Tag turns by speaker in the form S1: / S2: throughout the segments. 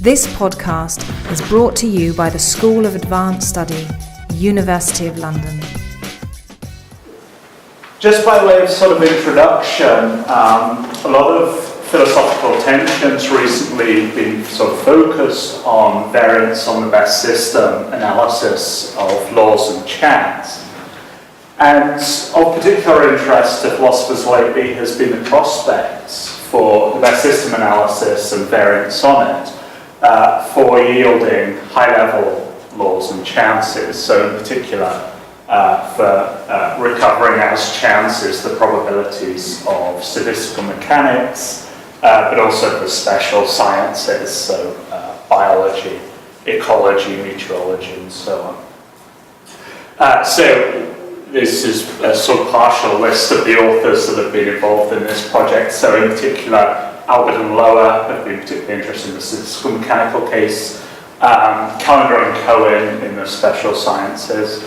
S1: This podcast is brought to you by the School of Advanced Study, University of London.
S2: Just by way of sort of introduction, a lot of philosophical attention's recently been sort of focused on variance on the best system analysis of laws and chance. And of particular interest to philosophers lately has been the prospects for the best system analysis and variance on it for yielding high-level laws and chances. So in particular, for recovering as chances the probabilities of statistical mechanics, but also for special sciences, so biology, ecology, meteorology, and so on. So this is a sort of partial list of the authors that have been involved in this project. So in particular, Albert and Lower have been particularly interested in the statistical mechanical case, Callender and Cohen in the special sciences,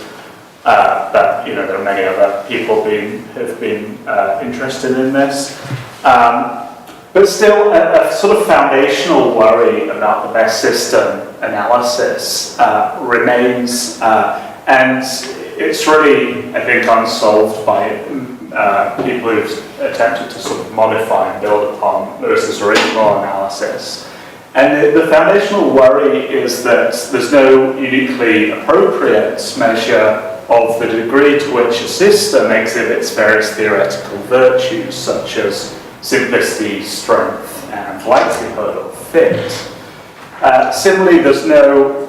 S2: but you know there are many other people who've been interested in this. But still, a sort of foundational worry about the best system analysis remains, and it's really, I think, unsolved by people who've attempted to sort of modify and build upon Lewis's original analysis. And the foundational worry is that there's no uniquely appropriate measure of the degree to which a system exhibits various theoretical virtues, such as simplicity, strength, and likelihood of fit. Similarly, there's no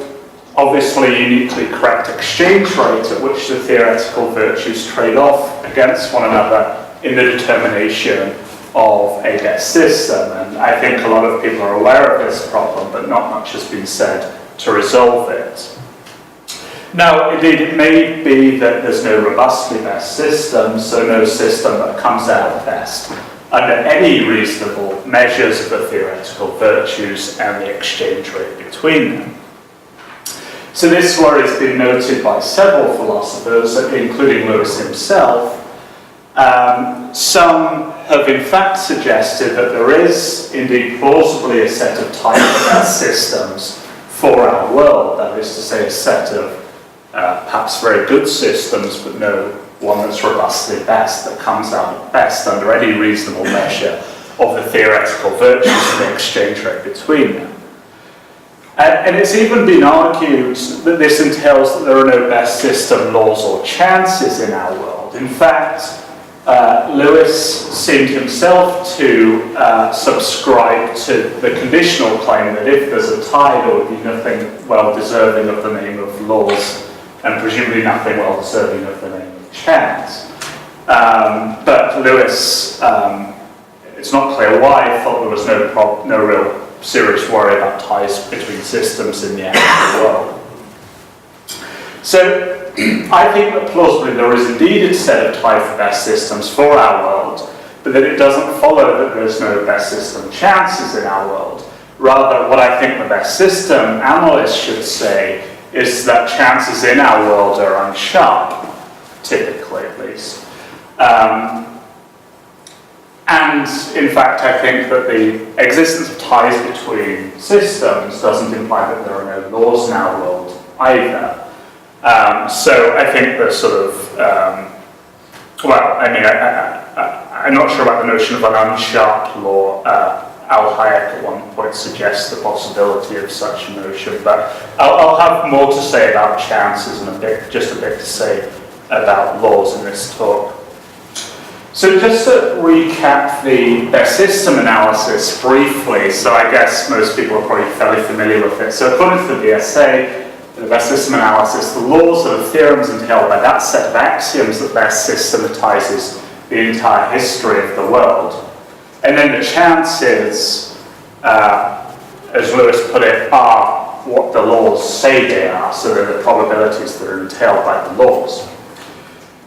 S2: obviously uniquely correct exchange rate at which the theoretical virtues trade off against one another in the determination of a best system. And I think a lot of people are aware of this problem, but not much has been said to resolve it. Now, indeed, it may be that there's no robustly best system, so no system that comes out best under any reasonable measures of the theoretical virtues and the exchange rate between them. So this worry has been noted by several philosophers, including Lewis himself. Some have in fact suggested that there is indeed plausibly a set of type best systems for our world, that is to say a set of perhaps very good systems, but no one that's robustly best, that comes out best under any reasonable measure of the theoretical virtues and the exchange rate between them. And it's even been argued that this entails that there are no best system laws or chances in our world. In fact, Lewis seemed himself to subscribe to the conditional claim that if there's a tie, there would be nothing well deserving of the name of laws, and presumably nothing well deserving of the name of chance. But Lewis, it's not clear why, thought there was no real serious worry about ties between systems in the actual world. So I think that plausibly there is indeed a set of tie for best systems for our world, but that it doesn't follow that there's no best system chances in our world. Rather, what I think the best system analyst should say is that chances in our world are unsharp, typically at least. And in fact, I think that the existence of ties between systems doesn't imply that there are no laws in our world either. So I think the sort of, I'm not sure about the notion of an unsharp law. Al Hayek at one point suggests the possibility of such a notion, but I'll have more to say about chances and just a bit to say about laws in this talk. So just to recap the best system analysis briefly, so I guess most people are probably fairly familiar with it. So according to the BSA, the best system analysis, the laws are the theorems entailed by that set of axioms that best systematizes the entire history of the world. And then the chances, as Lewis put it, are what the laws say they are, so they're the probabilities that are entailed by the laws.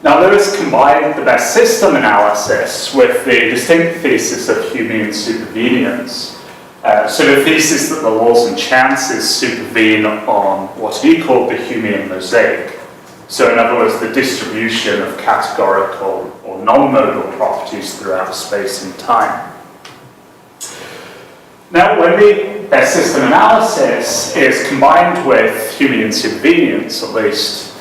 S2: Now, Lewis combined the best system analysis with the distinct thesis of Humean supervenience. So the thesis that the laws and chances supervene on what he called the Humean mosaic. So in other words, the distribution of categorical or non-modal properties throughout space and time. Now, when we best system analysis is combined with Humean subvenience, at least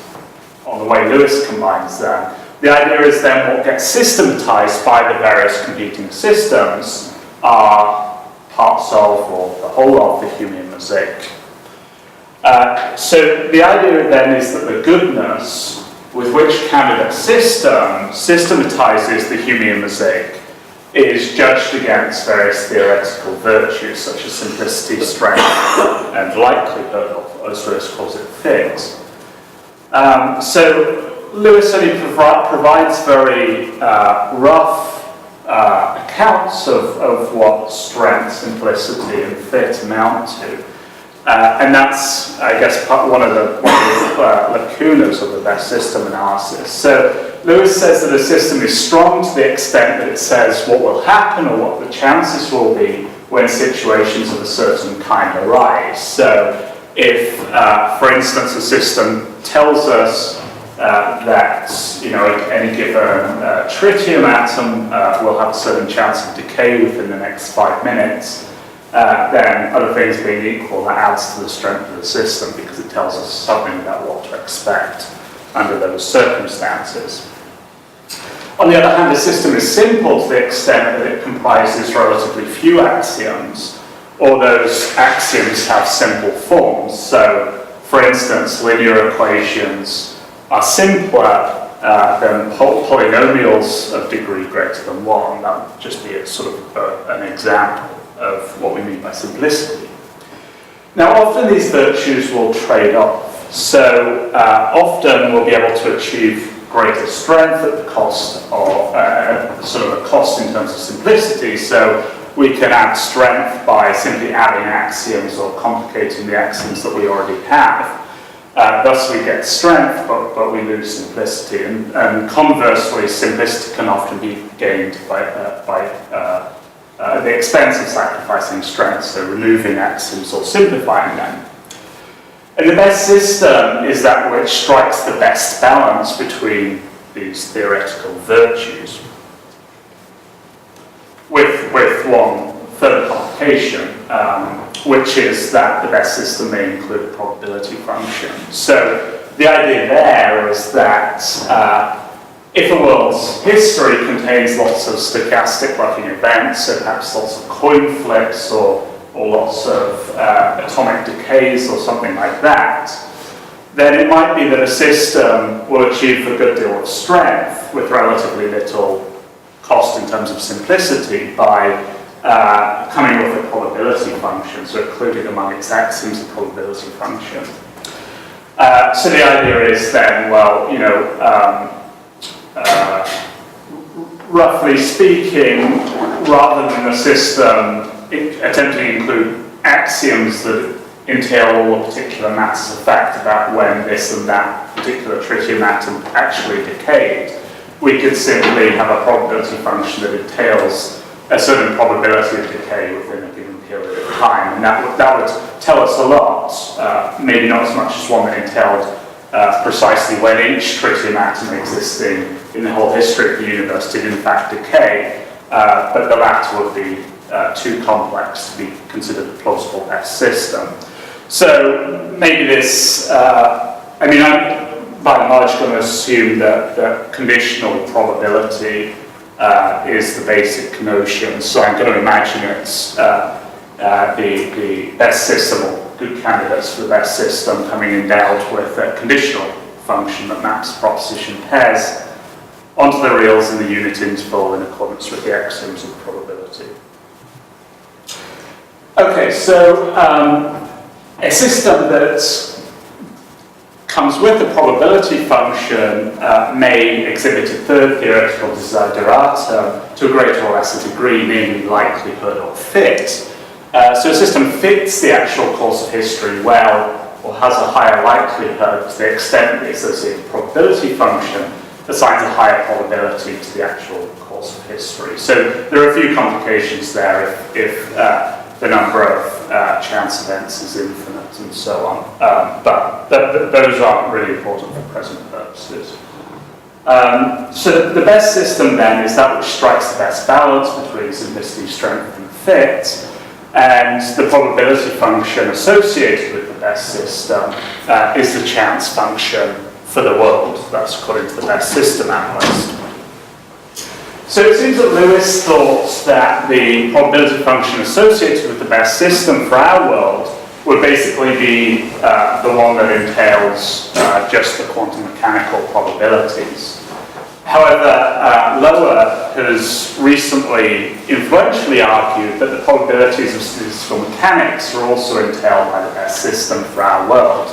S2: on the way Lewis combines them. The idea is then what gets systematized by the various competing systems are parts of or the whole of the Humean mosaic. So the idea then is that the goodness with which candidate system systematizes the Humean mosaic is judged against various theoretical virtues such as simplicity, strength, and likelihood, or as Lewis calls it, fit. So Lewis only provides very rough accounts of what strength, simplicity, and fit amount to. And that's, I guess, one of the lacunas of the best system analysis. So Lewis says that a system is strong to the extent that it says what will happen or what the chances will be when situations of a certain kind arise. So if, for instance, a system tells us that any given tritium atom will have a certain chance of decay within the next 5 minutes, then other things being equal, that adds to the strength of the system because it tells us something about what to expect under those circumstances. On the other hand, a system is simple to the extent that it comprises relatively few axioms, or those axioms have simple forms. So, for instance, linear equations are simpler than polynomials of degree greater than 1. That would just be a sort of an example of what we mean by simplicity. Now, often these virtues will trade off. So, often we'll be able to achieve greater strength at the cost of sort of a cost in terms of simplicity. So, we can add strength by simply adding axioms or complicating the axioms that we already have. Thus we get strength, but we lose simplicity. And conversely, simplicity can often be gained by the expense of sacrificing strength, so removing axioms or simplifying them. And the best system is that which strikes the best balance between these theoretical virtues. With one further complication, which is that the best system may include a probability function. So the idea there is that if a world's history contains lots of stochastic looking events, so perhaps lots of coin flips or lots of atomic decays or something like that, then it might be that a system will achieve a good deal of strength with relatively little cost in terms of simplicity by coming with a probability function, so including among its axioms a probability function. So the idea is then, well, roughly speaking, rather than a system attempting to include axioms that entail all the particular matters of fact about when this and that particular tritium atom actually decayed, we could simply have a probability function that entails a certain probability of decay within a given period of time, and that would tell us a lot, maybe not as much as one that entailed precisely when each tritium atom existing in the whole history of the universe did in fact decay, but the latter would be too complex to be considered a plausible best system. So maybe this, I'm by and large going to assume that conditional probability is the basic notion, so I'm going to imagine it's the best system or good candidates for the best system coming endowed with a conditional function that maps proposition pairs onto the reals in the unit interval in accordance with the axioms of probability. Okay, so a system that comes with a probability function may exhibit a third theoretical desideratum to a greater or lesser degree, namely likelihood or fit. So a system fits the actual course of history well, or has a higher likelihood to the extent the associated probability function assigns a higher probability to the actual course of history. So there are a few complications there if the number of chance events is infinite and so on. But those aren't really important for present purposes. So the best system then is that which strikes the best balance between simplicity, strength, and fit. and the probability function associated with the best system is the chance function for the world. That's according to the best system analyst. So it seems that Lewis thought that the probability function associated with the best system for our world would basically be the one that entails just the quantum mechanical probabilities. However, Lower has recently influentially argued that the probabilities of statistical mechanics are also entailed by the best system for our world,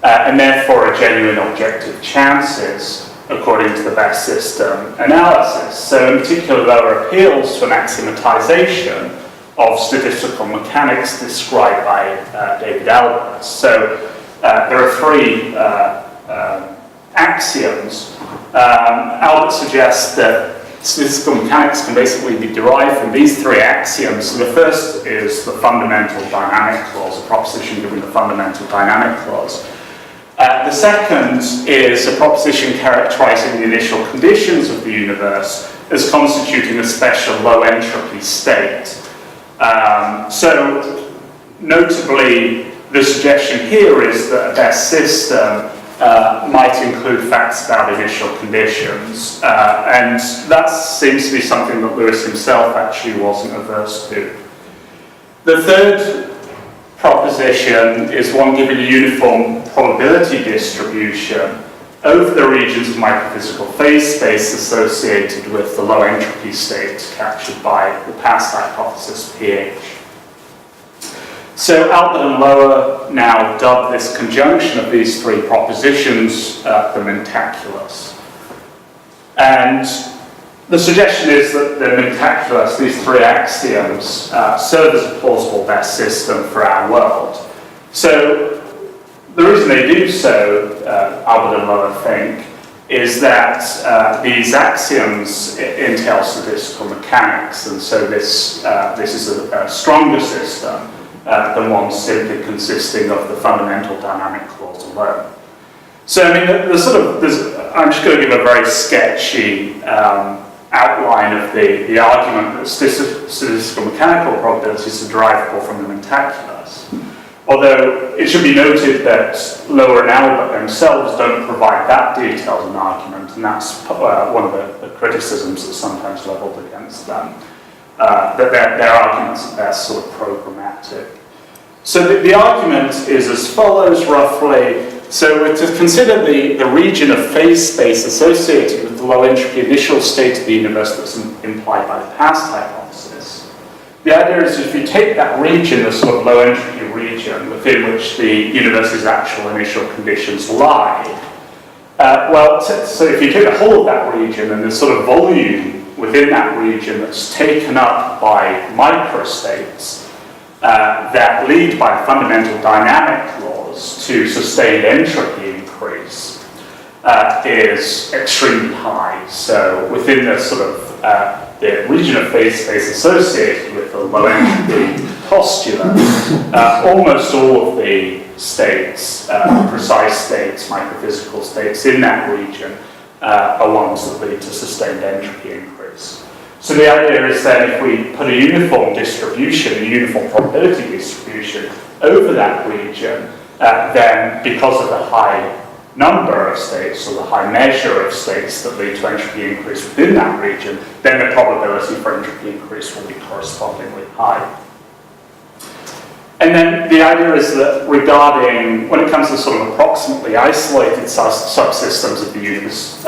S2: and therefore are genuine objective chances according to the best system analysis. So in particular, Lower appeals to an axiomatization of statistical mechanics described by David Albert. So there are three axioms. Albert suggests that statistical mechanics can basically be derived from these three axioms. So the first is the fundamental dynamic clause, a proposition given the fundamental dynamic clause. The second is a proposition characterizing the initial conditions of the universe as constituting a special low entropy state. So notably, the suggestion here is that a best system might include facts about initial conditions, and that seems to be something that Lewis himself actually wasn't averse to. The third proposition is one giving a uniform probability distribution over the regions of microphysical phase space associated with the low entropy state captured by the past hypothesis pH. So Albert and Lower now dub this conjunction of these three propositions the mentaculus. And the suggestion is that the mentaculus, these three axioms, serve as a plausible best system for our world. So the reason they do so, Albert and Lower think, is that these axioms entail statistical mechanics, and so this is a stronger system than one simply consisting of the fundamental dynamic clause alone. So, I mean, I'm just going to give a very sketchy outline of the argument that statistical mechanical probabilities are derivable from the mentaculus. Although it should be noted that Lower and Albert themselves don't provide that detailed an argument, and that's one of the criticisms that's sometimes levelled against them. That their arguments are best sort of programmatic. So the argument is as follows roughly. So we're to consider the region of phase space associated with the low entropy initial state of the universe that's implied by the past hypothesis. The idea is if you take that region, the sort of low entropy region within which the universe's actual initial conditions lie, so if you take the whole of that region and the sort of volume within that region that's taken up by microstates that lead by fundamental dynamic laws to sustained entropy increase is extremely high. So within the sort of the region of phase space associated with the low entropy postulate, almost all of the states, precise states, microphysical states in that region are ones that lead to sustained entropy increase. So the idea is that if we put a uniform distribution, a uniform probability distribution over that region, then because of the high number of states, or the high measure of states that lead to entropy increase within that region, then the probability for entropy increase will be correspondingly high. And then the idea is that regarding, when it comes to sort of approximately isolated subsystems of the universe,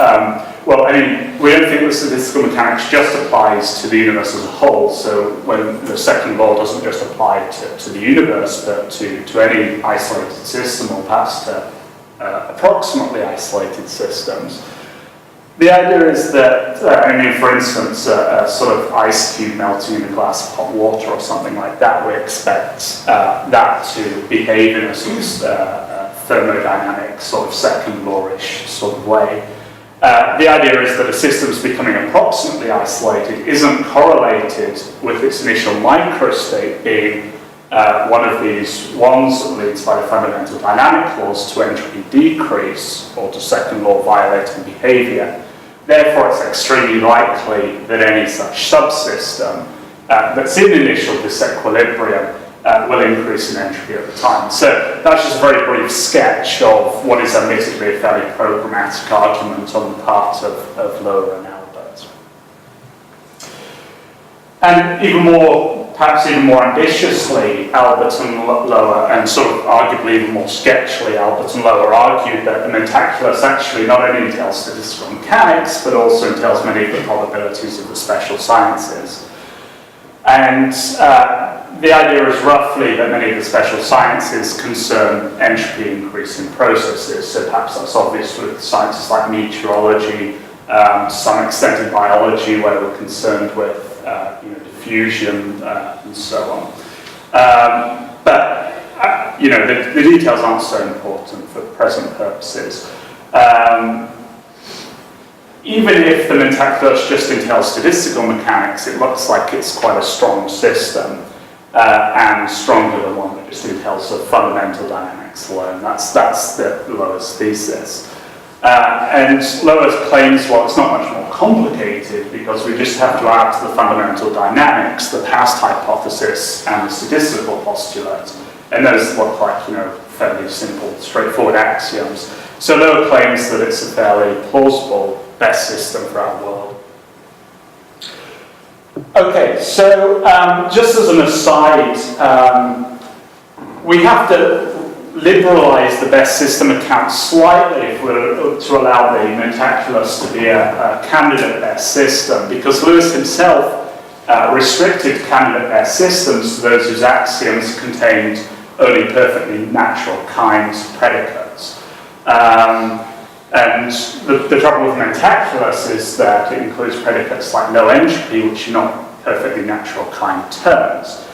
S2: we don't think that statistical mechanics just applies to the universe as a whole. So when the second law doesn't just apply to the universe, but to any isolated system, or perhaps to approximately isolated systems. The idea is that, for instance, a sort of ice cube melting in a glass of hot water or something like that, we expect that to behave in a sort of thermodynamic, sort of second law-ish sort of way. The idea is that a system's becoming approximately isolated isn't correlated with its initial microstate being one of these ones that leads by the fundamental dynamic laws to entropy decrease or to second law violating behavior. Therefore, it's extremely likely that any such subsystem that's in initial disequilibrium will increase in entropy over time. So that's just a very brief sketch of what is admittedly a fairly programmatic argument on the part of Lower and Albert. And perhaps even more ambitiously, Albert and Lower, and sort of arguably even more sketchily, Albert and Lower argued that the mentaculus actually not only entails statistical mechanics, but also entails many of the probabilities of the special sciences. And the idea is roughly that many of the special sciences concern entropy increase in processes. So perhaps that's obvious with sciences like meteorology, to some extent in biology, where we're concerned with diffusion and so on. But the details aren't so important for present purposes. Even if the mentaculus just entails statistical mechanics, it looks like it's quite a strong system, and stronger than one that just entails the fundamental dynamics alone. That's the Lower's thesis. And Lower claims, well, it's not much more complicated because we just have to add to the fundamental dynamics the past hypothesis and the statistical postulate, and those look like fairly simple, straightforward axioms. So Lower claims that it's a fairly plausible best system for our world. Okay, so just as an aside, we have to liberalize the best system account slightly if we're to allow the mentaculus to be a candidate best system, because Lewis himself restricted candidate best systems to those whose axioms contained only perfectly natural kinds predicates. And the trouble with mentaculus is that it includes predicates like no entropy, which are not perfectly natural kind terms.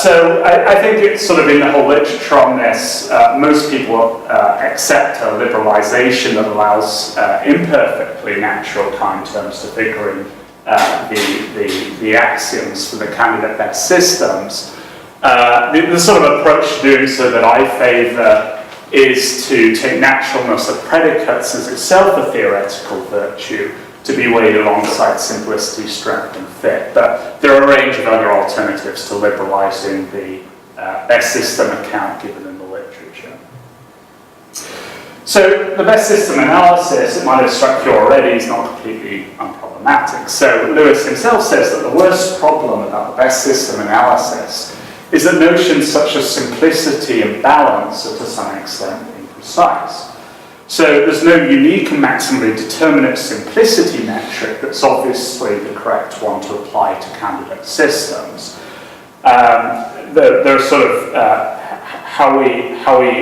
S2: So I think it's sort of in the whole literature on this, most people accept a liberalization that allows imperfectly natural kind terms to figure in the axioms for the candidate best systems. The sort of approach to doing so that I favor is to take naturalness of predicates as itself a theoretical virtue to be weighed alongside simplicity, strength, and fit. But there are a range of other alternatives to liberalizing the best system account given in the literature. So the best system analysis, it might have struck you already, is not completely unproblematic. So Lewis himself says that the worst problem about the best system analysis is that notions such as simplicity and balance are to some extent imprecise. So there's no unique and maximally determinate simplicity metric that's obviously the correct one to apply to candidate systems. There's sort of how we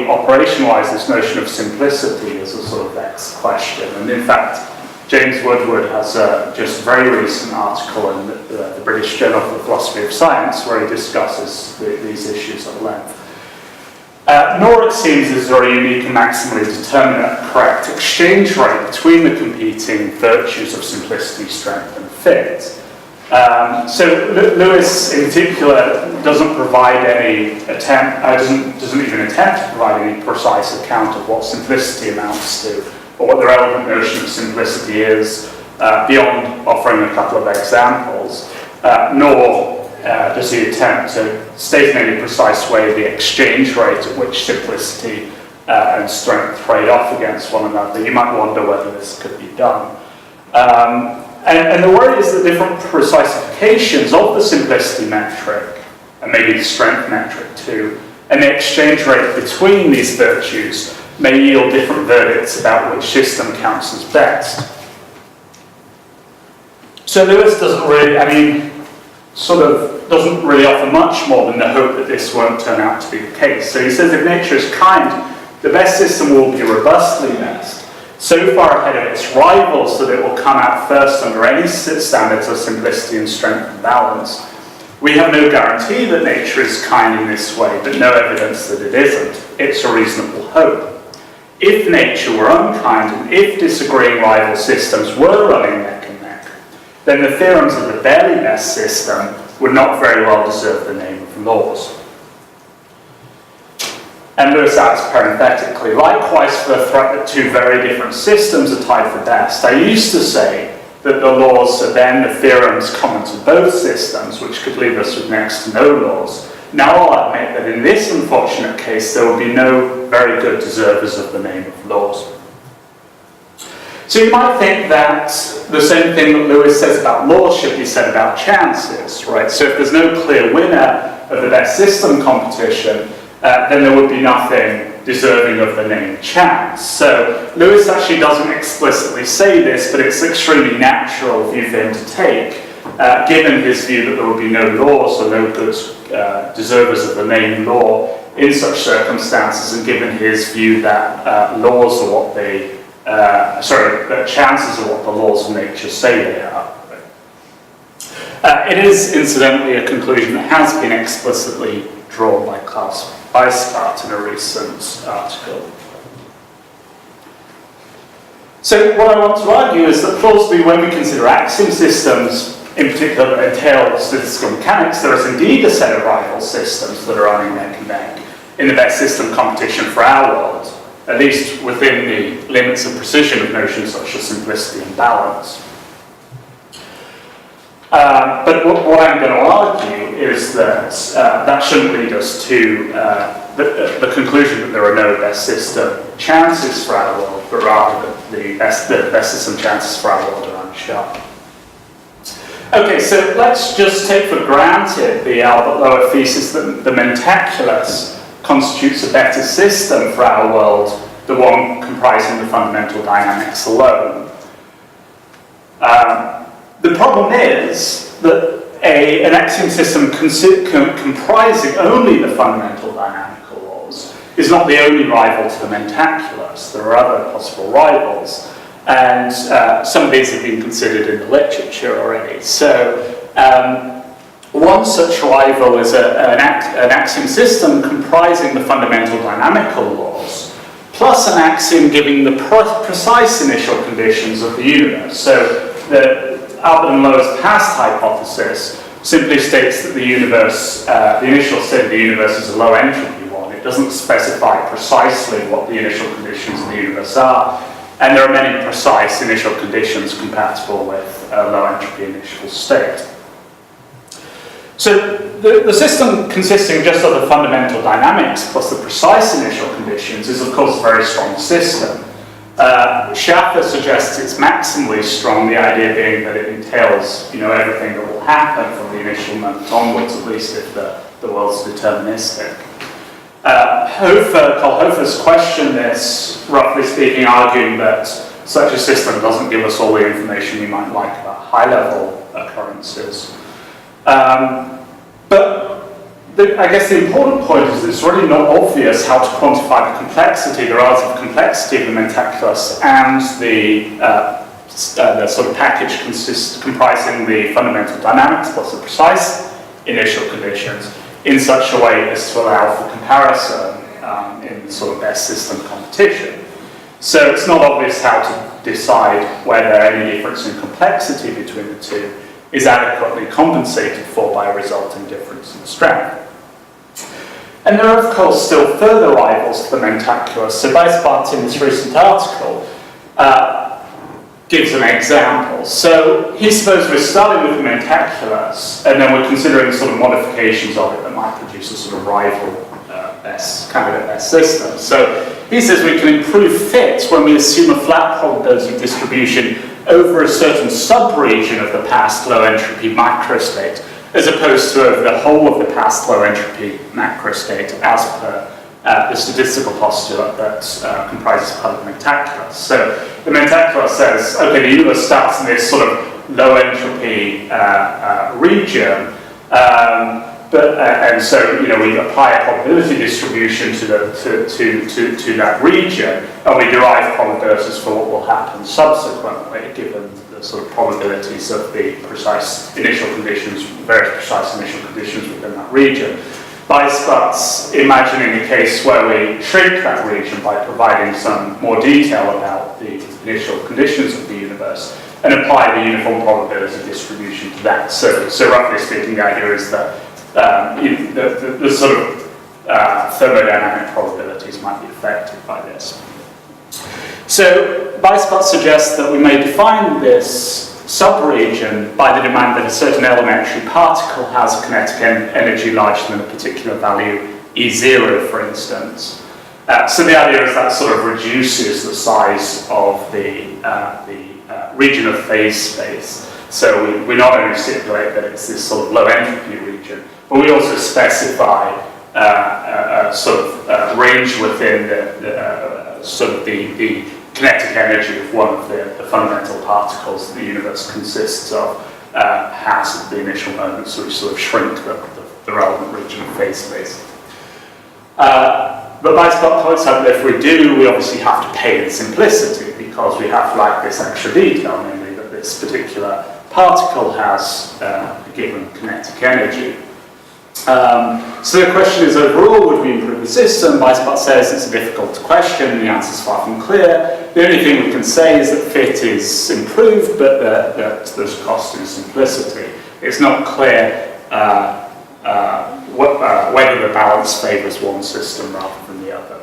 S2: operationalize this notion of simplicity is a sort of vexed question. And in fact, James Woodward has a just very recent article in the British Journal for the Philosophy of Science where he discusses these issues at length. Nor, it seems, is there a unique and maximally determinate correct exchange rate between the competing virtues of simplicity, strength, and fit. So Lewis, in particular, doesn't provide any doesn't even attempt to provide any precise account of what simplicity amounts to, or what the relevant notion of simplicity is, beyond offering a couple of examples, nor does he attempt to state in any precise way the exchange rate at which simplicity and strength trade off against one another. You might wonder whether this could be done. And the worry is that different precisifications of the simplicity metric, and maybe the strength metric too, and the exchange rate between these virtues may yield different verdicts about which system counts as best. So Lewis doesn't really, doesn't really offer much more than the hope that this won't turn out to be the case. So he says if nature is kind, the best system will be robustly best, so far ahead of its rivals that it will come out first under any standards of simplicity and strength and balance. We have no guarantee that nature is kind in this way, but no evidence that it isn't. It's a reasonable hope. If nature were unkind, and if disagreeing rival systems were running neck and neck, then the theorems of the barely best system would not very well deserve the name of laws. And Lewis adds parenthetically, likewise for the threat that two very different systems are tied for best, I used to say that the laws are then the theorems common to both systems, which could leave us with next to no laws. Now I'll admit that in this unfortunate case, there will be no very good deservers of the name of laws. So you might think that the same thing that Lewis says about laws should be said about chances, right? So if there's no clear winner of the best system competition, then there would be nothing deserving of the name chance. So Lewis actually doesn't explicitly say this, but it's an extremely natural view for him to take, given his view that there would be no laws or no good deservers of the name law in such circumstances, and given his view that laws are what they, that chances are what the laws of nature say they are. It is, incidentally, a conclusion that has been explicitly drawn by Klaus Weisbart in a recent article. So what I want to argue is that plausibly when we consider axiom systems, in particular that entail statistical mechanics, there is indeed a set of rival systems that are running neck and neck in the best system competition for our world, at least within the limits of precision of notions such as simplicity and balance. But what I'm going to argue is that that shouldn't lead us to the conclusion that there are no best system chances for our world, but rather that the best system chances for our world are unsharp. Okay, so let's just take for granted the Albert Lower thesis that the mentaculus constitutes a better system for our world, the one comprising the fundamental dynamics alone. The problem is that an axiom system comprising only the fundamental dynamical laws is not the only rival to the mentaculus. There are other possible rivals, and some of these have been considered in the literature already. So one such rival is an axiom system comprising the fundamental dynamical laws, plus an axiom giving the precise initial conditions of the universe. So the Albert and Lower's past hypothesis simply states that the universe, the initial state of the universe is a low entropy one. It doesn't specify precisely what the initial conditions of the universe are, and there are many precise initial conditions compatible with a low entropy initial state. So the system consisting just of the fundamental dynamics plus the precise initial conditions is of course a very strong system. Schaffer suggests it's maximally strong, the idea being that it entails, everything that will happen from the initial moment onwards, at least if the world's deterministic. Karl Hofer's questioned this, roughly speaking, arguing that such a system doesn't give us all the information we might like about high-level occurrences. But I guess the important point is that it's really not obvious how to quantify the complexity, the relative complexity of the mentaculus and the sort of package comprising the fundamental dynamics plus the precise initial conditions in such a way as to allow for comparison in sort of best system competition. So it's not obvious how to decide whether any difference in complexity between the two is adequately compensated for by a resulting difference in strength. And there are, of course, still further rivals to the mentaculus. So Weisbart, in this recent article, gives an example. So he supposes we're starting with the mentaculus, and then we're considering sort of modifications of it that might produce a sort of rival best system. So he says we can improve fit when we assume a flat probability distribution over a certain sub-region of the past low entropy macrostate, as opposed to over the whole of the past low entropy macrostate, as per the statistical postulate that comprises part of the mentaculus. So the mentaculus says, okay, the universe starts in this sort of low entropy region, and so we apply a probability distribution to that region, and we derive probabilities for what will happen subsequently, given the sort of probabilities of the precise initial conditions, various precise initial conditions within that region. Weisbart's imagining a case where we shrink that region by providing some more detail about the initial conditions of the universe and apply the uniform probability distribution to that. So roughly speaking, the idea is that the sort of thermodynamic probabilities might be affected by this. So Weisbart suggests that we may define this subregion by the demand that a certain elementary particle has a kinetic energy larger than a particular value, E0 for instance. So the idea is that sort of reduces the size of the region of phase space. So we not only stipulate that it's this sort of low entropy region, but we also specify a sort of range within the kinetic energy of one of the fundamental particles that the universe consists of has at the initial moment, so we sort of shrink the relevant region of phase space. But Weisbach points out that if we do, we obviously have to pay in simplicity because we have like this extra detail, namely that this particular particle has a given kinetic energy. So the question is, overall, would we improve the system? Weisbach says it's a difficult question, the answer is far from clear. The only thing we can say is that fit is improved, but that there's cost in simplicity. It's not clear whether the balance favours one system rather than the other.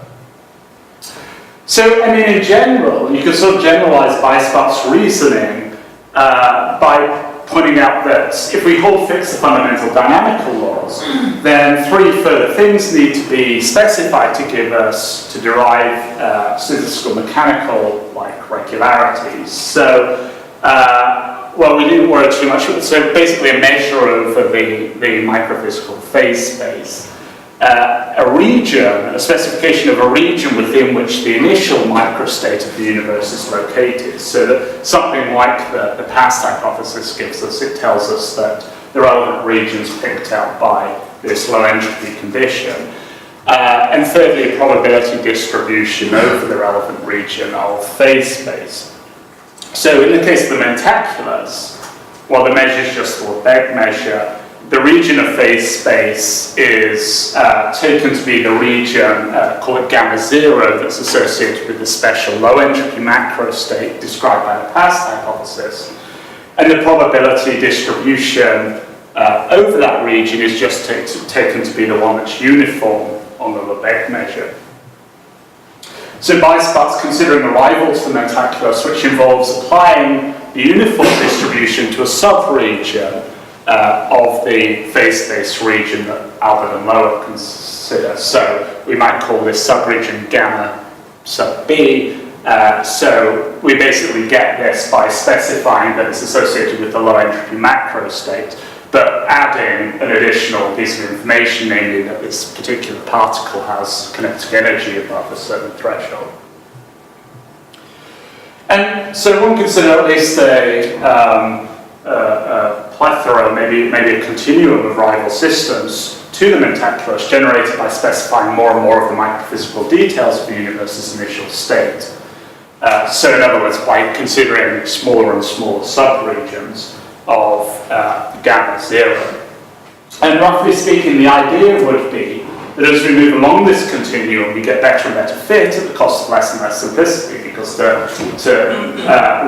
S2: So, I mean, in general, you can sort of generalise Weisbach's reasoning by pointing out that if we hold fixed the fundamental dynamical laws, then three further things need to be specified to derive statistical mechanical regularities. So, well, we didn't worry too much. So basically a measure over the microphysical phase space. A region, a specification of a region within which the initial microstate of the universe is located. So that something like the past hypothesis gives us, it tells us that the relevant regions picked out by this low entropy condition. And thirdly, a probability distribution over the relevant region of phase space. So in the case of the mentaculars, well, the measure is just the Lebesgue measure. The region of phase space is taken to be the region, call it gamma 0, that's associated with the special low entropy macro state described by the past hypothesis. And the probability distribution over that region is just taken to be the one that's uniform on the Lebesgue measure. So Weisbach's considering a rival to the mentaculus, which involves applying the uniform distribution to a subregion of the phase space region that Albert and Lower consider. So we might call this subregion gamma sub B. So we basically get this by specifying that it's associated with the low entropy macro state, but adding an additional piece of information, namely that this particular particle has kinetic energy above a certain threshold. And so one consider at least a plethora, maybe a continuum of rival systems to the mentaculus generated by specifying more and more of the microphysical details of the universe's initial state. So in other words, by considering smaller and smaller subregions of gamma 0. And roughly speaking, the idea would be that as we move along this continuum, we get better and better fit at the cost of less and less simplicity, because to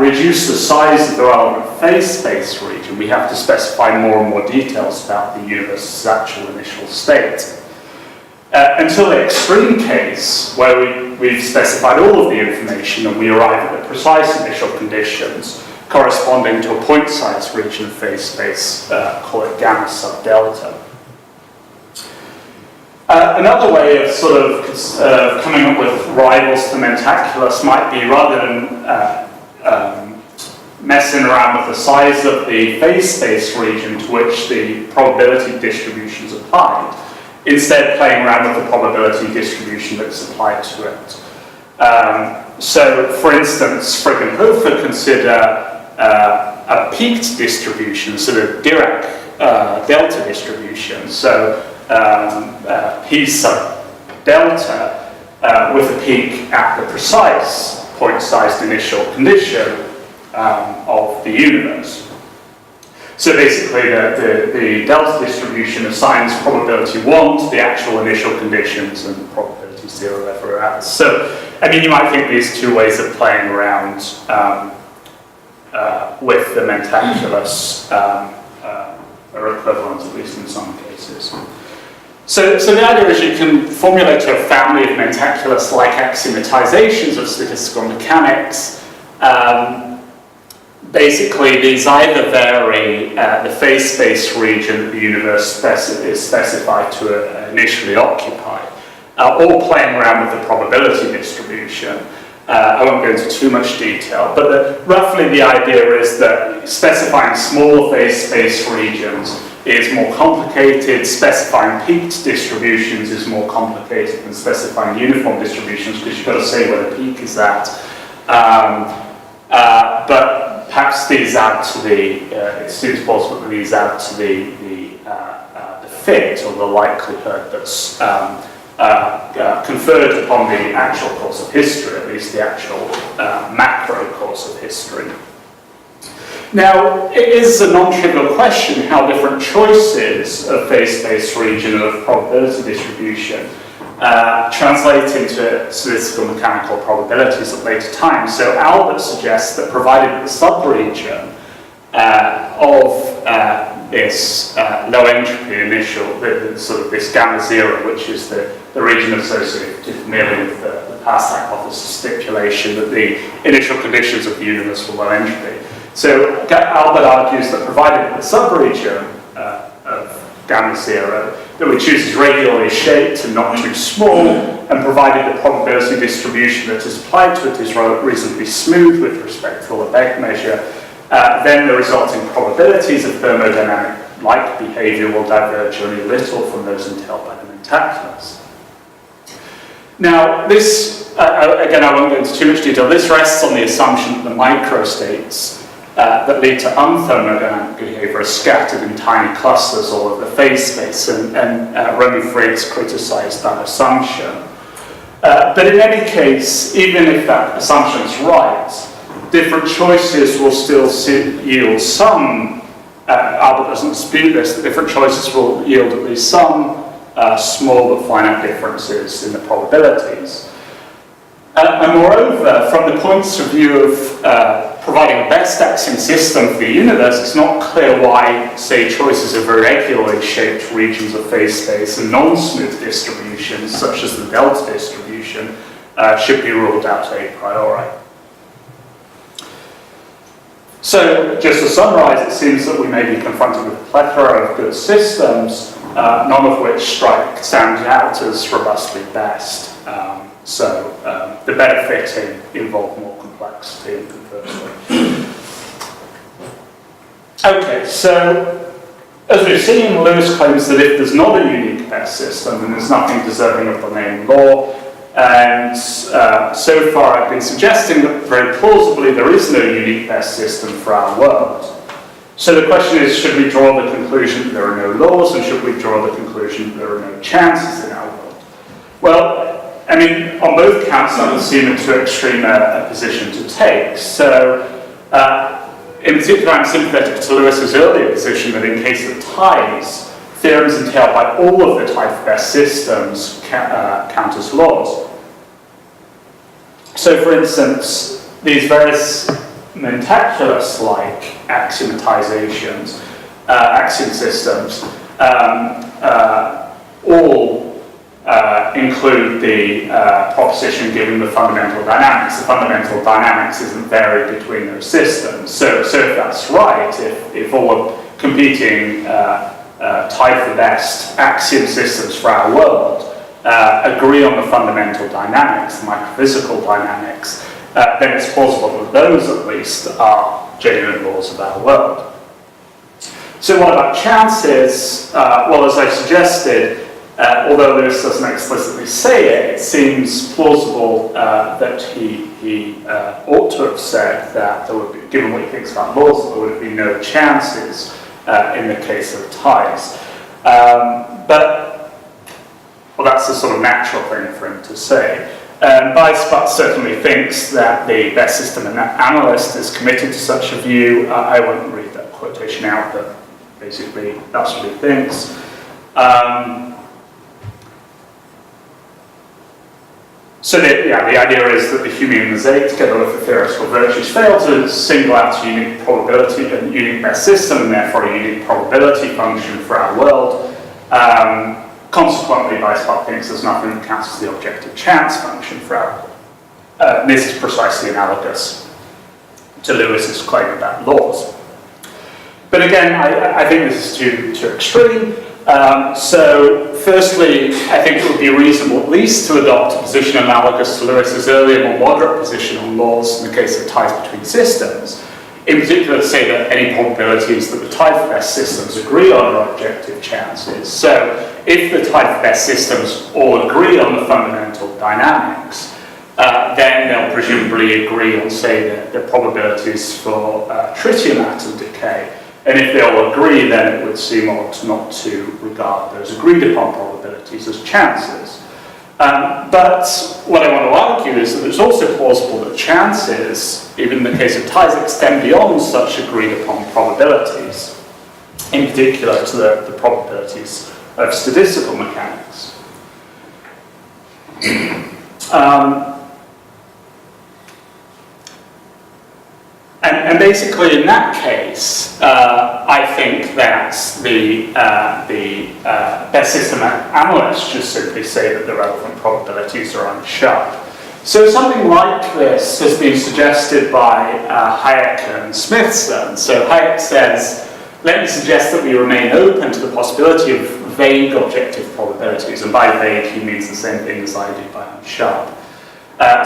S2: reduce the size of the relevant phase space region, we have to specify more and more details about the universe's actual initial state. Until the extreme case, where we've specified all of the information and we arrive at the precise initial conditions corresponding to a point-size region of phase space, call it gamma sub delta. Another way of sort of coming up with rivals to the mentaculus might be, rather than messing around with the size of the phase space region to which the probability distribution is applied, instead playing around with the probability distribution that's applied to it. So, for instance, Frigg and Hofer consider a peaked distribution, sort of Dirac delta distribution. So P sub delta with a peak at the precise point-sized initial condition of the universe. So basically the delta distribution assigns probability 1 to the actual initial conditions and probability 0 everywhere else. So, I mean, you might think these two ways of playing around with the mentaculus are equivalent, at least in some cases. So the idea is you can formulate a family of mentaculus-like axiomatizations of statistical mechanics basically these either vary the phase space region that the universe is specified to initially occupy, or playing around with the probability distribution. I won't go into too much detail, but roughly the idea is that specifying small phase space regions is more complicated, specifying peaked distributions is more complicated than specifying uniform distributions, because you've got to say where the peak is at. But perhaps these add to the, it seems possible that these add to the fit, or the likelihood that's conferred upon the actual course of history, at least the actual macro course of history. Now, it is a non-trivial question how different choices of phase space region and of probability distribution translate into statistical mechanical probabilities at later times. So Albert suggests that provided that the subregion of this low entropy initial, sort of this gamma zero, which is the region associated merely with the past hypothesis stipulation that the initial conditions of the universe were low entropy. So Albert argues that provided that the subregion of gamma zero that we choose is regularly shaped and not too small, and provided the probability distribution that is applied to it is reasonably smooth with respect to the Lebesgue measure, then the resulting probabilities of thermodynamic-like behavior will diverge only little from those entailed by the mentaculus. Now, this, again, I won't go into too much detail, this rests on the assumption that the microstates that lead to unthermodynamic behavior are scattered in tiny clusters all over the phase space, and Romy Friggs criticised that assumption. But in any case, even if that assumption is right, different choices will still yield some, Albert doesn't dispute this, that different choices will yield at least some small but finite differences in the probabilities. And moreover, from the points of view of providing a best axiom system for the universe, it's not clear why, say, choices of irregularly shaped regions of phase space and non-smooth distributions, such as the delta distribution, should be ruled out a priori. So, just to summarize, it seems that we may be confronted with a plethora of good systems, none of which stand out as robustly best. The better fitting involve more complexity, conversely. Okay, so as we've seen, Lewis claims that if there's not a unique best system, then there's nothing deserving of the name law. And so far I've been suggesting that very plausibly there is no unique best system for our world. So the question is, should we draw the conclusion that there are no laws, and should we draw the conclusion that there are no chances in our world? Well, I mean, on both counts, that would seem too extreme a position to take. So, in particular, I'm sympathetic to Lewis's earlier position that in case of ties, theorems entailed by all of the type best systems count as laws. So, for instance, these various mentaculus-like axiomatizations, axiom systems, all include the proposition given the fundamental dynamics. The fundamental dynamics isn't varied between those systems. So if that's right, if all the competing type the best axiom systems for our world agree on the fundamental dynamics, the microphysical dynamics, then it's plausible that those at least are genuine laws of our world. So what about chances? Well, as I suggested, although Lewis doesn't explicitly say it, it seems plausible that he ought to have said that there would be, given what he thinks about laws, there would be no chances in the case of ties. But that's a sort of natural thing for him to say. Weisbach certainly thinks that the best system analyst is committed to such a view. I won't read that quotation out, but basically that's what he thinks. So the idea is that the Humean mosaic, together with the theoretical virtues, fail to single out a unique probability and unique best system, and therefore a unique probability function for our world. Consequently, Weisbach thinks there's nothing that counts as the objective chance function for our world. This is precisely analogous to Lewis's claim about laws. But again, I think this is too extreme. So firstly, I think it would be reasonable at least to adopt a position analogous to Lewis's earlier, more moderate position on laws in the case of ties between systems. In particular, to say that any probabilities that the tie for best systems agree on are objective chances. So if the tie for best systems all agree on the fundamental dynamics, then they'll presumably agree on, say, the probabilities for tritium atom decay. And if they all agree, then it would seem odd not to regard those agreed upon probabilities as chances. But what I want to argue is that it's also plausible that chances, even in the case of ties, extend beyond such agreed upon probabilities, in particular to the probabilities of statistical mechanics. And basically, in that case, I think that the best system analysts just simply say that the relevant probabilities are unsharp. So something like this has been suggested by Hayek and Smithson. So Hayek says, let me suggest that we remain open to the possibility of vague objective probabilities. And by vague, he means the same thing as I do by unsharp.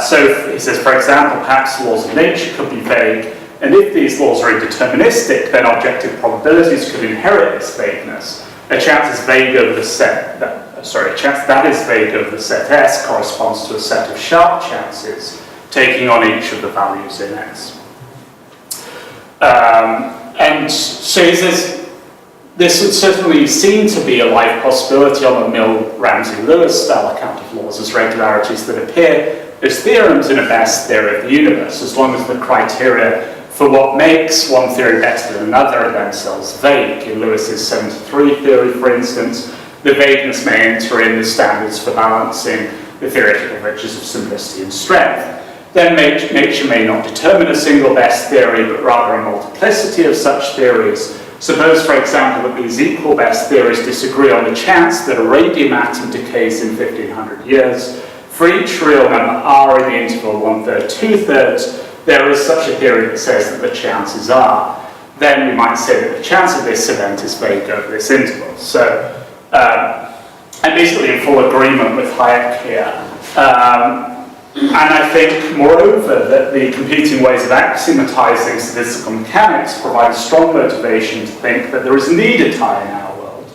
S2: So he says, for example, perhaps laws of nature could be vague. And if these laws are indeterministic, then objective probabilities could inherit this vagueness. A chance is vague over the set. A chance that is vague over the set S corresponds to a set of sharp chances, taking on each of the values in S. And so he says this would certainly seem to be a live possibility on the Mill-Ramsey-Lewis style account of laws as regularities that appear as theorems in a best theory of the universe, as long as the criteria for what makes one theory better than another are themselves vague. In Lewis's 73 theory, for instance, the vagueness may enter in the standards for balancing the theoretical virtues of simplicity and strength. Then nature may not determine a single best theory, but rather a multiplicity of such theories. Suppose, for example, that these equal best theories disagree on the chance that a radium atom decays in 1500 years. For each real number r in the interval 1/3, 2/3, there is such a theory that says that the chances are. Then we might say that the chance of this event is vague over this interval. So I'm basically in full agreement with Hayek here. And I think, moreover, that the competing ways of axiomatizing statistical mechanics provide a strong motivation to think that there is indeed a tie in our world,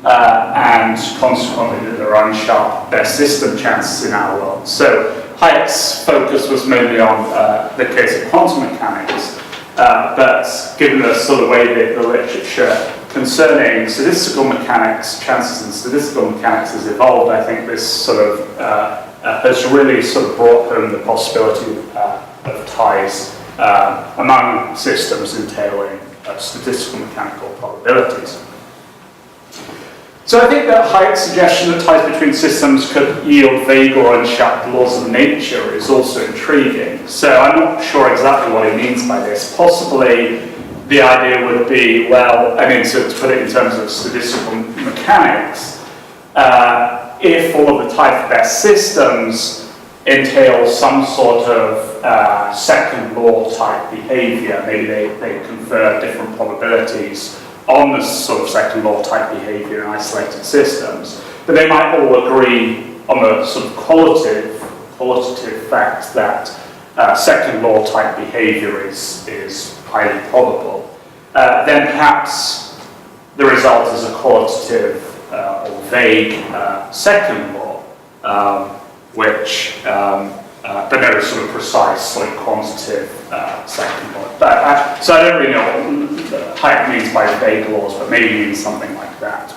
S2: and consequently that there are unsharp best system chances in our world. So Hayek's focus was mainly on the case of quantum mechanics, but given the sort of way that the literature concerning statistical mechanics, chances in statistical mechanics has evolved, I think this sort of has really sort of brought home the possibility of ties among systems entailing statistical mechanical probabilities. So I think that Hayek's suggestion that ties between systems could yield vague or unsharp laws of nature is also intriguing. So I'm not sure exactly what he means by this. Possibly the idea would be, well, I mean, to put it in terms of statistical mechanics, if all of the type best systems entail some sort of second law type behavior, maybe they confer different probabilities on this sort of second law type behavior in isolated systems, but they might all agree on the sort of qualitative fact that second law type behavior is highly probable. Then perhaps the result is a qualitative or vague second law, which but no sort of precise, like quantitative second law. But so I don't really know what Hayek means by vague laws, but maybe he means something like that.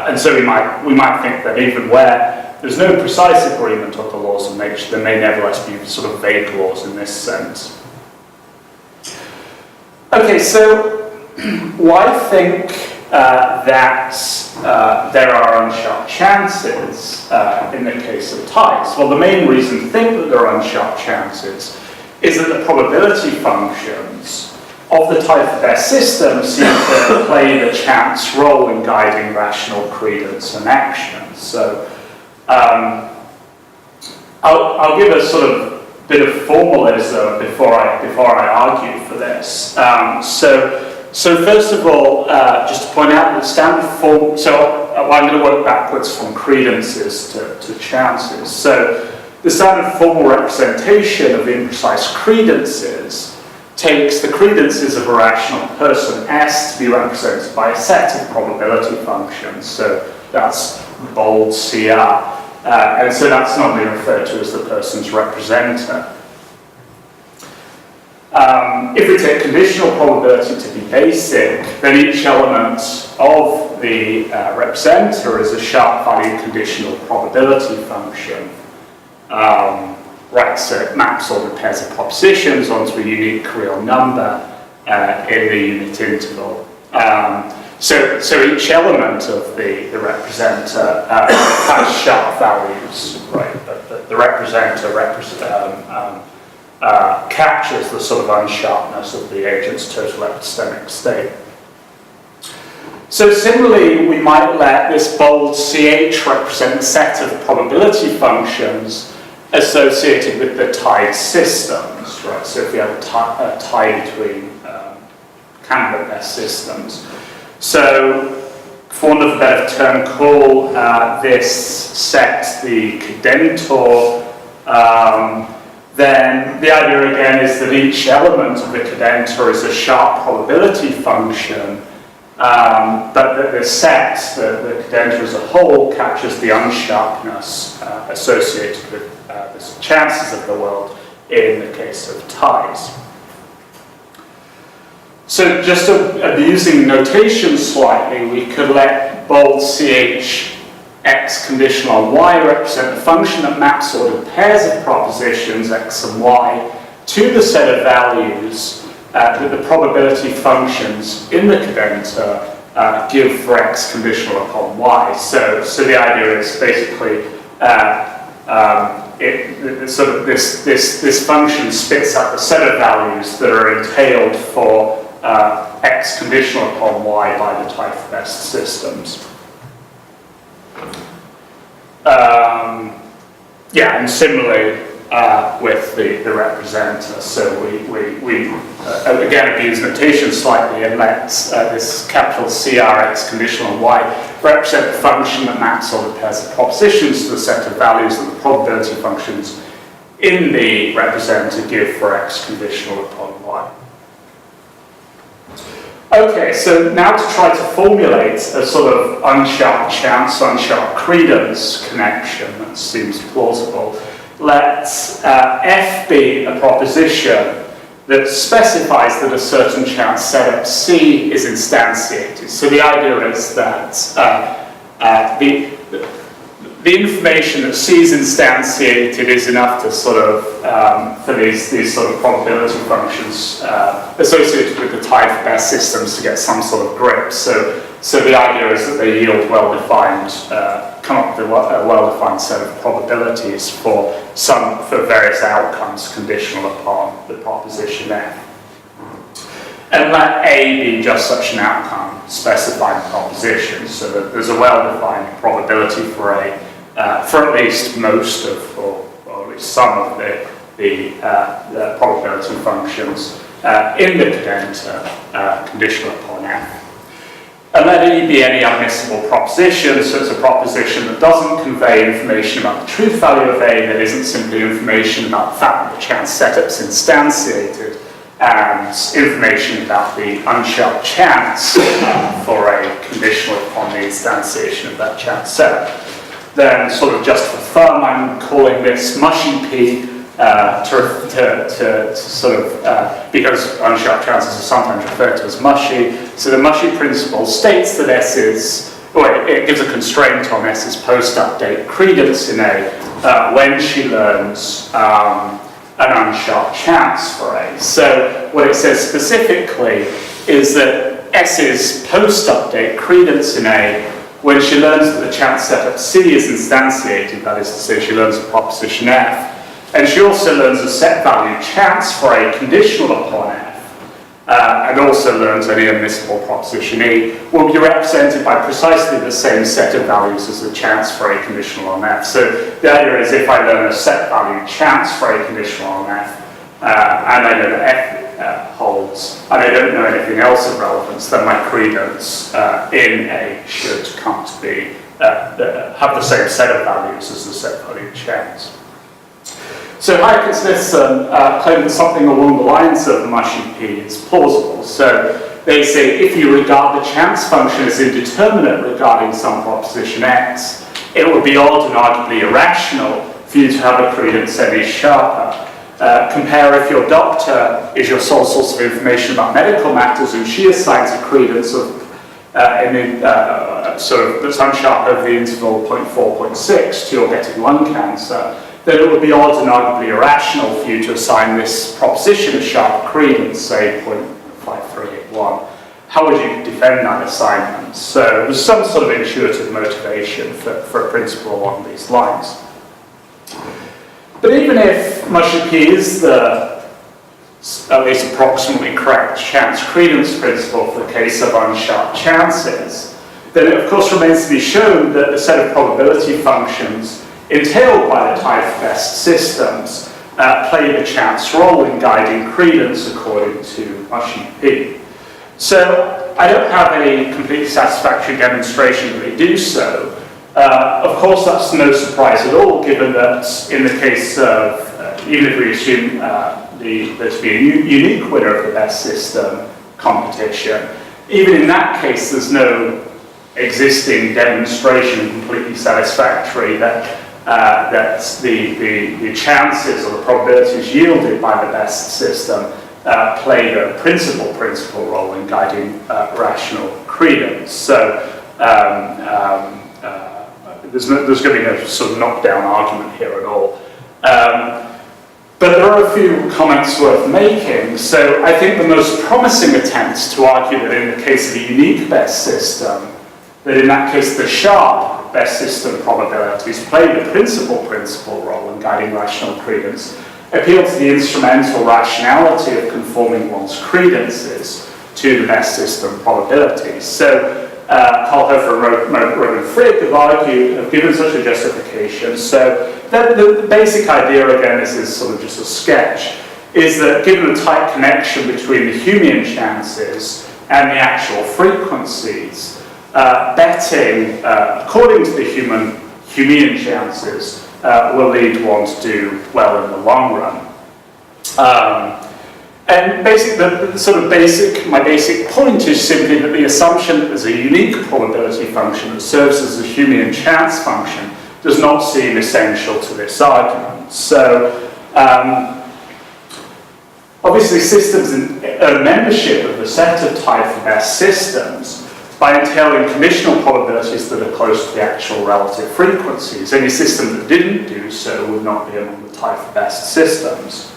S2: And so we might think that even where there's no precise agreement of the laws of nature, there may nevertheless be sort of vague laws in this sense. Okay, so why think that there are unsharp chances in the case of ties? Well, the main reason to think that there are unsharp chances is that the probability functions of the type of best system seem to play the chance role in guiding rational credence and action. So I'll give a sort of bit of formalism before I argue for this. So first of all, just to point out that standard form. So I'm going to work backwards from credences to chances. So the standard formal representation of imprecise credences takes the credences of a rational person S to be represented by a set of probability functions. So that's bold CR. And so that's normally referred to as the person's representer. If we take conditional probability to be basic, then each element of the representer is a sharp value conditional probability function. Right, so it maps all the pairs of propositions onto a unique real number in the unit interval. So each element of the representer has sharp values, right? But the representer captures the sort of unsharpness of the agent's total epistemic state. So similarly, we might let this bold CH represent a set of probability functions associated with the tied systems, right? So if we have a tie between candidate best systems. So, for want of a better term, call this set the cadentor. Then the idea again is that each element of the cadentor is a sharp probability function, but that the set, the cadentor as a whole, captures the unsharpness associated with the chances of the world in the case of ties. So just abusing notation slightly, we could let bold CH X conditional on Y represent a function that maps ordered pairs of propositions X and Y to the set of values that the probability functions in the cadentor give for X conditional upon Y. So the idea is basically this function spits out the set of values that are entailed for X conditional upon Y by the type of best systems. And similarly with the representer. So we again abuse notation slightly and let this capital CRX conditional on Y represent a function that maps all the pairs of propositions to the set of values that the probability functions in the representer give for X conditional upon Y. Okay, so now to try to formulate a sort of unsharp chance, unsharp credence connection that seems plausible, let F be a proposition that specifies that a certain chance setup C is instantiated. So the idea is that the information that C is instantiated is enough to sort of, for these sort of probability functions associated with the type of best systems to get some sort of grip. So the idea is that they yield well-defined, come up with a well-defined set of probabilities for various outcomes conditional upon the proposition F. And let A be just such an outcome specifying proposition, so that there's a well-defined probability for at least most of, or at least some of the probability functions in the cadentor conditional upon F. And let E be any unmissable proposition, so it's a proposition that doesn't convey information about the truth value of A, that isn't simply information about the fact that the chance setup's instantiated, and information about the unsharp chance for a conditional upon the instantiation of that chance setup. Then, sort of just for fun, I'm calling this mushy P to sort of, because unsharp chances are sometimes referred to as mushy. So the mushy principle states that S is, or it gives a constraint on S's post-update credence in A when she learns an unsharp chance for A. So what it says specifically is that S's post-update credence in A when she learns that the chance setup C is instantiated, that is to say she learns a proposition F, and she also learns a set value chance for A conditional upon F, and also learns any admissible proposition E, will be represented by precisely the same set of values as the chance for A conditional on F. So the idea is if I learn a set value chance for A conditional on F, and I know that F holds, and I don't know anything else of relevance, then my credence in A should come to be, have the same set of values as the set value chance. So Hayek and Smithson claim that something along the lines of mushy P is plausible. So they say if you regard the chance function as indeterminate regarding some proposition X, it would be odd and arguably irrational for you to have a credence any sharper. Compare if your doctor is your sole source of information about medical matters and she assigns a credence of sort of that's unsharp over the interval 0.4, 0.6 to your getting lung cancer, then it would be odd and arguably irrational for you to assign this proposition a sharp credence, say 0.5381. How would you defend that assignment? So there's some sort of intuitive motivation for a principle along these lines. But even if mushy P is the at least approximately correct chance credence principle for the case of unsharp chances, then it of course remains to be shown that the set of probability functions entailed by the type of best systems play the chance role in guiding credence according to mushy P. So I don't have any completely satisfactory demonstration that they do so. Of course, that's no surprise at all, given that in the case of, even if we assume there to be a unique winner of the best system competition, even in that case, there's no existing demonstration completely satisfactory that the chances or the probabilities yielded by the best system play the principal role in guiding rational credence. So there's going to be no sort of knockdown argument here at all. But there are a few comments worth making. So I think the most promising attempts to argue that in the case of a unique best system, that in that case the sharp best system probabilities play the principal role in guiding rational credence appeal to the instrumental rationality of conforming one's credences to the best system probabilities. So Karl Hofer and Roman Frigg have given such a justification. So the basic idea, again, this is sort of just a sketch, is that given the tight connection between the Humean chances and the actual frequencies, betting according to the Humean chances will lead one to do well in the long run. And my basic point is simply that the assumption that there's a unique probability function that serves as a Humean chance function does not seem essential to this argument. So, obviously systems earn membership of the set of type for best systems by entailing conditional probabilities that are close to the actual relative frequencies. Any system that didn't do so would not be among the type for best systems.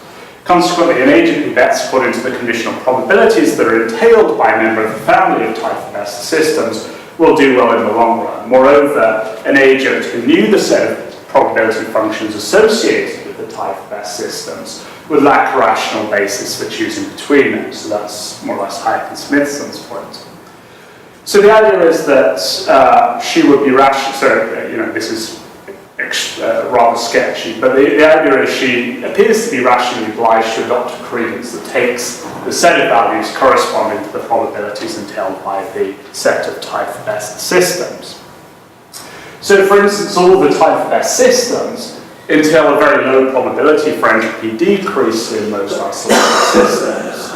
S2: Consequently, an agent who bets according to the conditional probabilities that are entailed by a member of the family of type for best systems will do well in the long run. Moreover, an agent who knew the set of probability functions associated with the type of best systems would lack a rational basis for choosing between them. So that's more or less Hayek and Smithson's point. So the idea is that she would be rational. So this is rather sketchy, but the idea is she appears to be rationally obliged to adopt a credence that takes the set of values corresponding to the probabilities entailed by the set of type of best systems. So for instance, all the type of best systems entail a very low probability for entropy decrease in most isolated systems.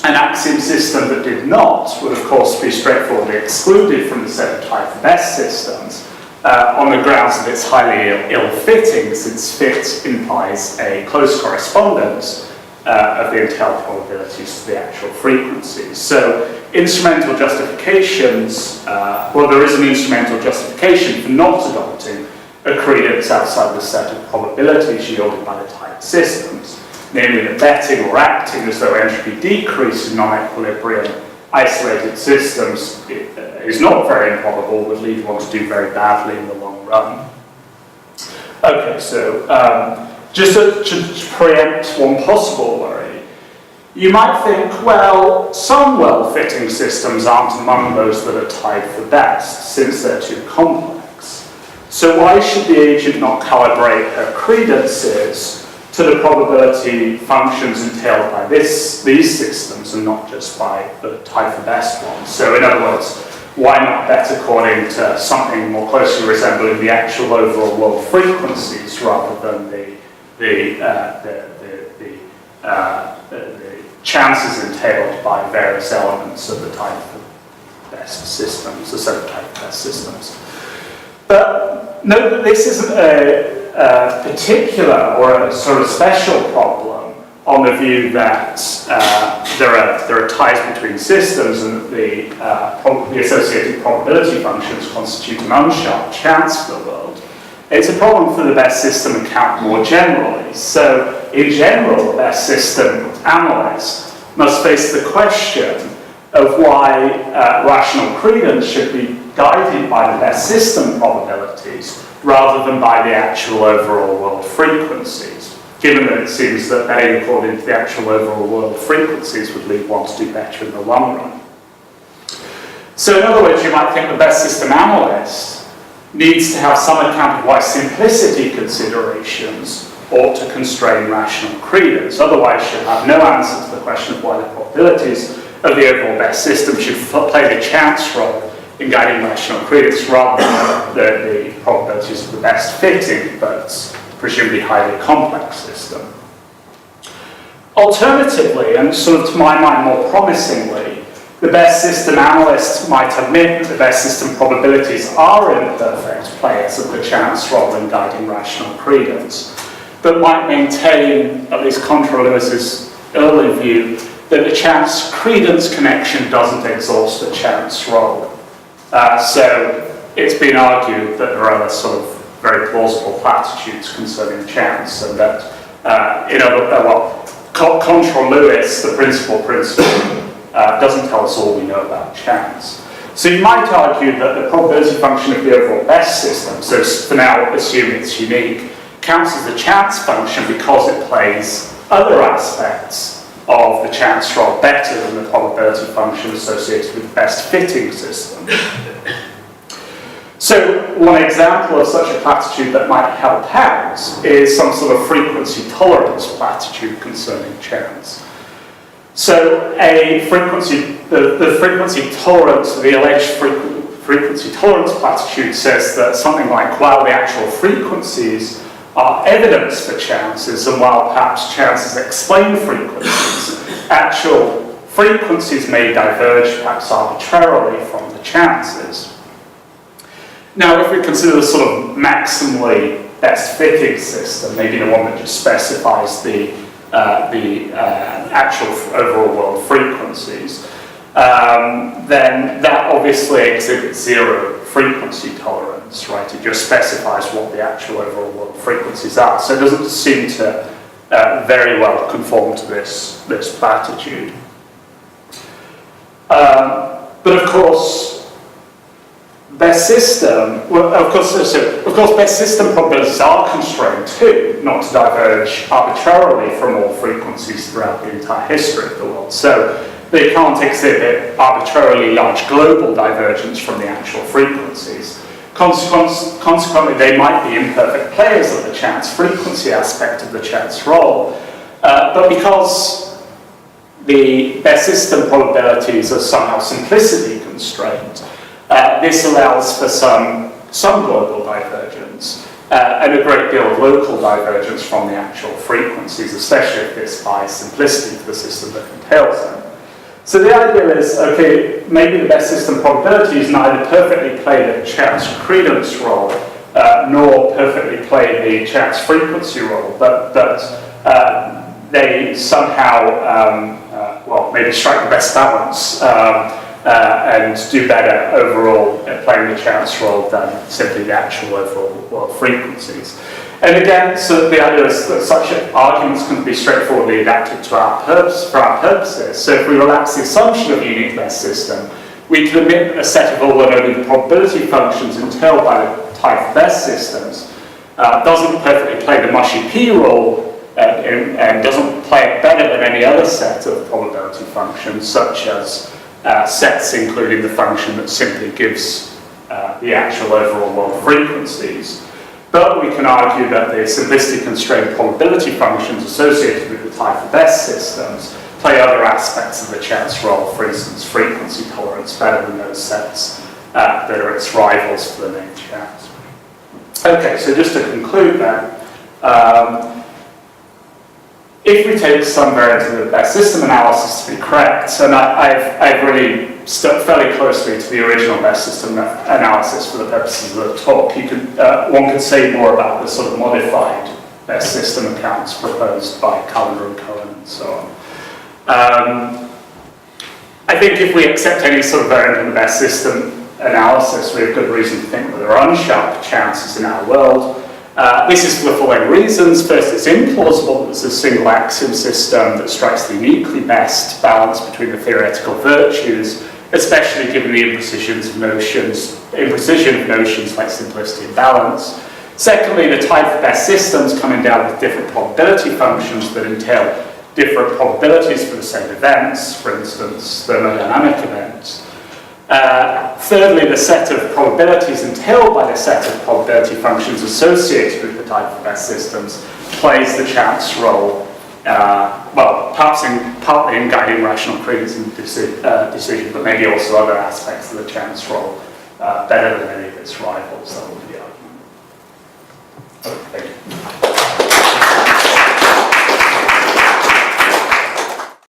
S2: An axiom system that did not would of course be straightforwardly excluded from the set of type of best systems on the grounds that it's highly ill-fitting, since fit implies a close correspondence of the entailed probabilities to the actual frequencies. So instrumental justifications, there is an instrumental justification for not adopting a credence outside the set of probabilities yielded by the type systems, namely that betting or acting as though entropy decrease in non-equilibrium isolated systems is not very improbable, would lead one to do very badly in the long run. Okay, so just to preempt one possible worry, You might think, well, some well-fitting systems aren't among those that are tied for best, since they're too complex. So why should the agent not calibrate her credences to the probability functions entailed by these systems and not just by the tied for best ones? So in other words, why not bet according to something more closely resembling the actual overall world frequencies rather than the chances entailed by various elements of the type of best systems, the set of type of best systems. But note that this isn't a particular or a sort of special problem on the view that there are ties between systems and the associated probability functions constitute an unsharp chance for the world. It's a problem for the best system account more generally. So, in general, the best system analyst must face the question of why rational credence should be guided by the best system probabilities rather than by the actual overall world frequencies, given that it seems that betting according to the actual overall world frequencies would lead one to do better in the long run. So, in other words, you might think the best system analyst needs to have some account of why simplicity considerations ought to constrain rational credence. Otherwise, she'll have no answer to the question of why the probabilities of the overall best system should play the chance role in guiding rational credence rather than the probabilities of the best fitting, but presumably highly complex system. Alternatively, and sort of to my mind more promisingly, the best system analysts might admit that the best system probabilities are imperfect players of the chance role in guiding rational credence, but might maintain, at least contra Lewis's early view, that the chance credence connection doesn't exhaust the chance role. So it's been argued that there are other sort of very plausible platitudes concerning chance, and that, contra Lewis, the principal doesn't tell us all we know about chance. So you might argue that the probability function of the overall best system, so for now assume it's unique, counts as a chance function because it plays other aspects of the chance role better than the probability function associated with the best fitting system. So one example of such a platitude that might help out is some sort of frequency tolerance platitude concerning chance. So the frequency tolerance, the alleged frequency tolerance platitude says that something like, while the actual frequencies are evidence for chances, and while perhaps chances explain frequencies, actual frequencies may diverge perhaps arbitrarily from the chances. Now, if we consider the sort of maximally best fitting system, maybe the one that just specifies the actual overall world frequencies, then that obviously exhibits zero frequency tolerance, right? It just specifies what the actual overall world frequencies are. So it doesn't seem to very well conform to this platitude. But of course, best system, best system probabilities are constrained too, not to diverge arbitrarily from all frequencies throughout the entire history of the world. So they can't exhibit arbitrarily large global divergence from the actual frequencies. Consequently, they might be imperfect players of the chance frequency aspect of the chance role, but because the best system probabilities are somehow simplicity constrained, this allows for some global divergence and a great deal of local divergence from the actual frequencies, especially if this buys simplicity to the system that entails them. So the idea is, okay, maybe the best system probabilities neither perfectly play the chance credence role nor perfectly play the chance frequency role, but they somehow, maybe strike the best balance and do better overall at playing the chance role than simply the actual overall world frequencies. And again, so the idea is that such arguments can be straightforwardly adapted to for our purposes. So if we relax the assumption of a unique best system, we can admit a set of all and only the probability functions entailed by the type of best systems doesn't perfectly play the mushy p role and doesn't play it better than any other set of probability functions, such as sets including the function that simply gives the actual overall world frequencies. But we can argue that the simplistic constrained probability functions associated with the type of best systems play other aspects of the chance role, for instance, frequency tolerance, better than those sets that are its rivals for the name chance. Okay, so just to conclude then, if we take some variant of the best system analysis to be correct, and I've really stuck fairly closely to the original best system analysis for the purposes of the talk, one could say more about the sort of modified best system accounts proposed by Callender and Cohen and so on. I think if we accept any sort of variant of the best system analysis, we have good reason to think that there are unsharp chances in our world. This is for the following reasons. First, it's implausible that there's a single axiom system that strikes the uniquely best balance between the theoretical virtues, especially given the imprecision of notions like simplicity and balance. Secondly, the type of best systems come endowed with different probability functions that entail different probabilities for the same events, for instance, thermodynamic events. Thirdly, the set of probabilities entailed by the set of probability functions associated with the type of best systems plays the chance role, partly in guiding rational credence and decision, but maybe also other aspects of the chance role better than any of its rivals. That would be the argument. Okay.